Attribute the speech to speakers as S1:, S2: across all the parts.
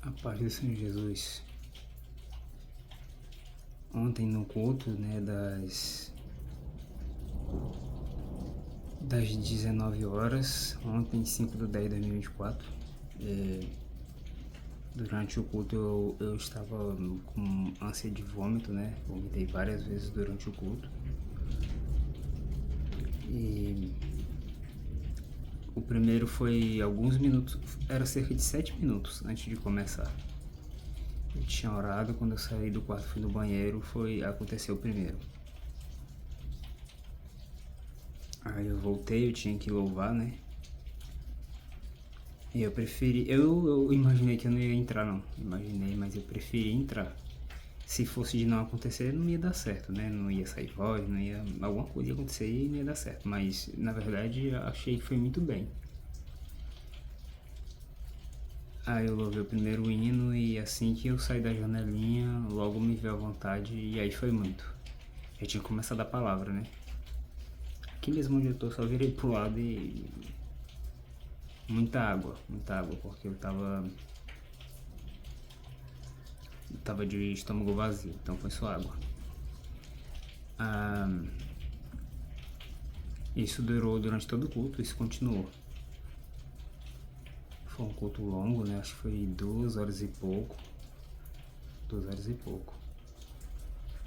S1: A paz do Senhor Jesus. Ontem no culto, né, das 19 horas, ontem 5/10/2024, durante o culto eu estava com ânsia de vômito, né, vomitei várias vezes durante o culto. E o primeiro foi alguns minutos, era cerca de 7 minutos antes de começar. Eu tinha orado, quando eu saí do quarto, fui no banheiro, aconteceu o primeiro. Aí eu voltei, eu tinha que louvar, né? E eu imaginei que eu não ia entrar, não. Imaginei, mas eu preferi entrar. Se fosse de não acontecer, não ia dar certo, né? Não ia sair voz, não ia... Alguma coisa ia acontecer e não ia dar certo. Mas, na verdade, eu achei que foi muito bem. Aí eu louvei o primeiro hino e assim que eu saí da janelinha, logo me veio a vontade e aí foi muito. Eu tinha começado a palavra, né? Aqui mesmo onde eu tô, só virei pro lado e... muita água, porque eu tava de estômago vazio, então foi só água. Isso durou durante todo o culto, isso continuou. Foi um culto longo, né? Acho que foi 2 horas e pouco. 2 horas e pouco.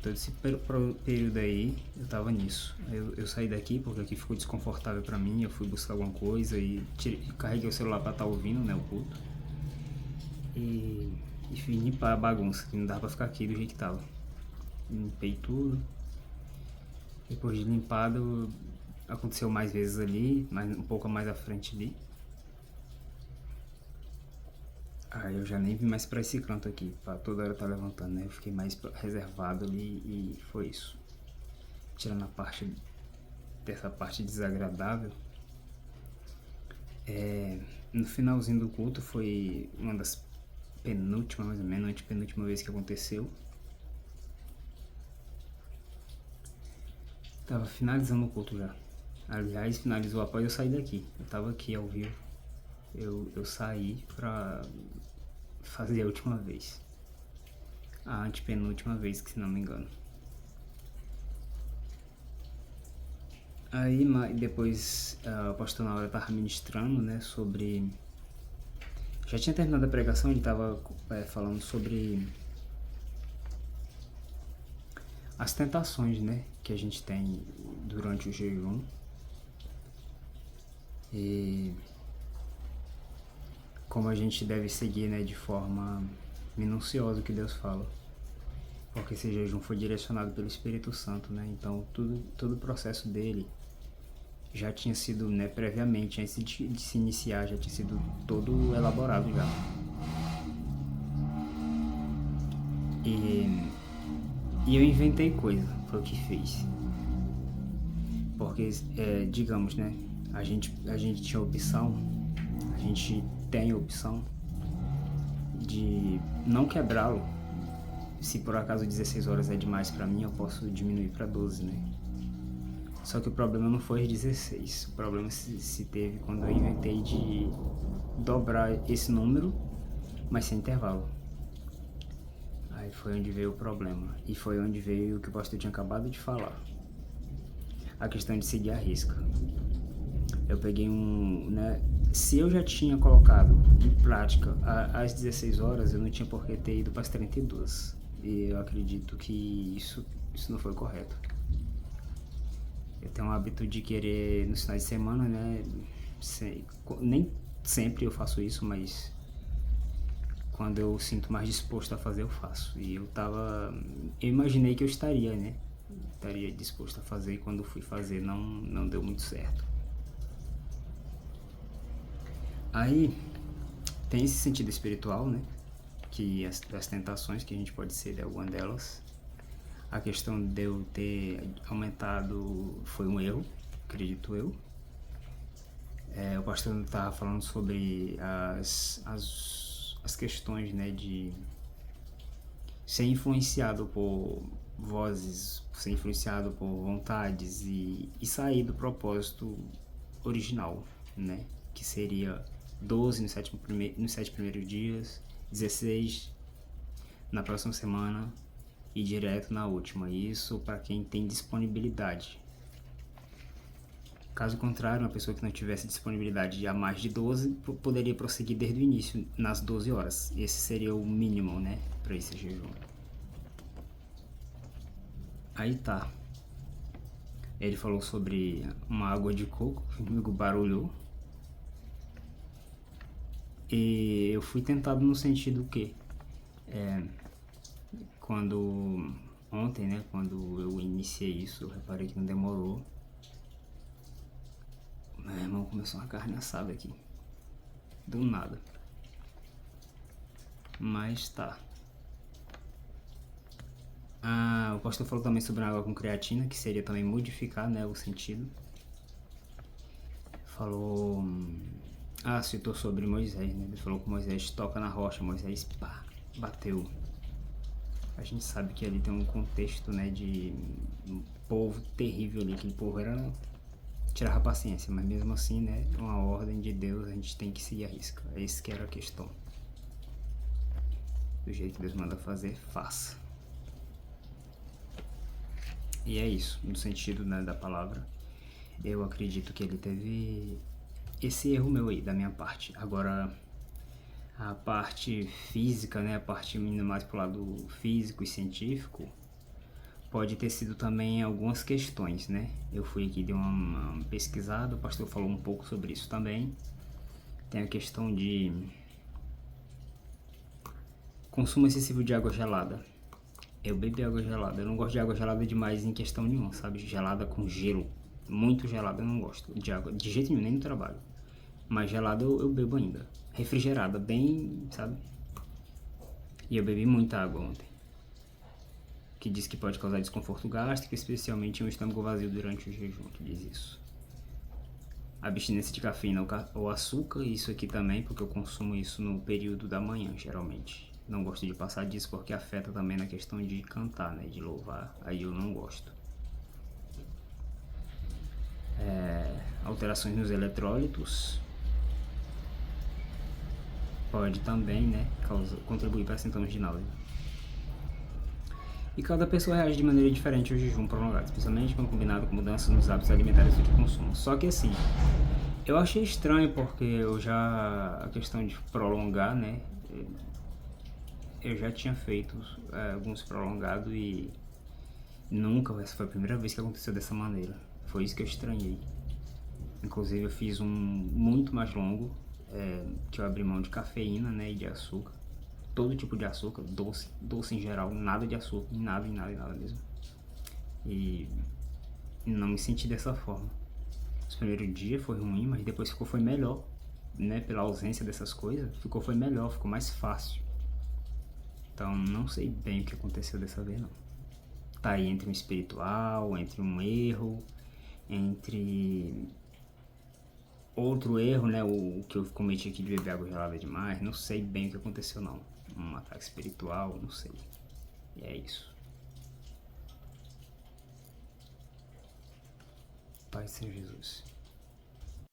S1: Todo esse período aí, eu tava nisso. Eu saí daqui porque aqui ficou desconfortável pra mim, eu fui buscar alguma coisa e carreguei o celular pra estar ouvindo, né, o culto. E fui limpar a bagunça, que não dava pra ficar aqui do jeito que tava. Limpei tudo. Depois de limpado, aconteceu mais vezes ali, um pouco mais à frente ali. Aí eu já nem vim mais pra esse canto aqui, pra toda hora tá levantando, né? Eu fiquei mais reservado ali e foi isso. Tirando dessa parte desagradável, no finalzinho do culto foi uma das penúltimas, mais ou menos, antepenúltima vez que aconteceu. Tava finalizando o culto já. Aliás, finalizou após eu sair daqui. Eu tava aqui ao vivo. Eu saí pra fazer a última vez. A antepenúltima vez, que se não me engano. Aí depois o pastor na hora tava ministrando, né, sobre... Já tinha terminado a pregação, ele tava falando sobre as tentações, né, que a gente tem durante o jejum. E como a gente deve seguir, né, de forma minuciosa o que Deus fala. Porque esse jejum foi direcionado pelo Espírito Santo, né? Então todo o processo dele já tinha sido, né, previamente, antes de se iniciar, já tinha sido todo elaborado já. E eu inventei coisa, foi o que fiz. Porque, digamos, né, a gente tinha opção, a gente tem a opção de não quebrá-lo. Se por acaso 16 horas é demais pra mim, eu posso diminuir pra 12, né? Só que o problema não foi 16, o problema se teve quando eu inventei de dobrar esse número, mas sem intervalo. Aí foi onde veio o problema, e foi onde veio o que o pastor tinha acabado de falar. A questão de seguir a risca. Eu peguei né, se eu já tinha colocado em prática às 16 horas, eu não tinha por que ter ido para as 32. E eu acredito que isso não foi correto. Eu tenho o hábito de querer, nos finais de semana, né, nem sempre eu faço isso, mas quando eu sinto mais disposto a fazer, eu faço. E eu imaginei que eu estaria, né, estaria disposto a fazer, e quando fui fazer não deu muito certo. Aí tem esse sentido espiritual, né, que as tentações, que a gente pode ser de alguma delas. A questão de eu ter aumentado foi um erro, acredito eu. O pastor estava falando sobre as questões, né, de ser influenciado por vozes, ser influenciado por vontades e sair do propósito original, né, que seria 12 nos 7 primeiros dias 16 na próxima semana e direto na última. Isso para quem tem disponibilidade. Caso contrário, uma pessoa que não tivesse disponibilidade de a mais de 12 poderia prosseguir desde o início, nas 12 horas. Esse seria o mínimo, né, para esse jejum. Aí tá. Ele falou sobre uma água de coco, que comigo barulhou. E eu fui tentado no sentido que quando ontem, né, quando eu iniciei isso, eu reparei que não demorou. Meu irmão começou uma carne assada aqui, do nada. Mas tá. O pastor falou também sobre a água com creatina, que seria também modificar, né, o sentido. Falou... citou sobre Moisés, né? Ele falou que Moisés toca na rocha, Moisés, pá, bateu. A gente sabe que ali tem um contexto, né, de um povo terrível ali, aquele povo era... tirava a paciência, mas mesmo assim, né, uma ordem de Deus, a gente tem que seguir a risca. É isso que era a questão. Do jeito que Deus manda fazer, faça. E é isso, no sentido, né, da palavra. Eu acredito que ele teve esse erro meu aí, da minha parte. Agora, a parte física, né, a parte mais pro lado físico e científico, pode ter sido também algumas questões, né? Eu fui aqui, dei uma pesquisada, o pastor falou um pouco sobre isso também. Tem a questão de consumo excessivo de água gelada. Eu bebi água gelada, eu não gosto de água gelada demais em questão nenhuma, sabe? Gelada com gelo, muito gelada eu não gosto de água, de jeito nenhum, nem no trabalho. Mas gelada eu bebo ainda, refrigerada, bem, sabe? E eu bebi muita água ontem, que diz que pode causar desconforto gástrico, especialmente em um estômago vazio durante o jejum, que diz isso. Abstinência de cafeína ou açúcar, isso aqui também, porque eu consumo isso no período da manhã, geralmente. Não gosto de passar disso porque afeta também na questão de cantar, né, de louvar, aí eu não gosto. Alterações nos eletrólitos pode também, né, contribuir para sintomas de náusea. E cada pessoa reage de maneira diferente ao jejum prolongado, especialmente quando combinado com mudanças nos hábitos alimentares e de consumo. Só que assim, eu achei estranho porque a questão de prolongar, né, eu já tinha feito alguns prolongados e nunca, essa foi a primeira vez que aconteceu dessa maneira. Foi isso que eu estranhei. Inclusive eu fiz um muito mais longo, que eu abri mão de cafeína, né, e de açúcar. Todo tipo de açúcar, doce em geral, nada de açúcar, nada mesmo. E não me senti dessa forma. Os primeiros dias foi ruim, mas depois foi melhor, né, pela ausência dessas coisas, foi melhor, ficou mais fácil. Então não sei bem o que aconteceu dessa vez não. Tá aí entre um espiritual, entre um erro, entre outro erro, né, o que eu cometi aqui de beber água gelada demais, não sei bem o que aconteceu não. Um ataque espiritual, não sei. E é isso. Pai, Senhor Jesus.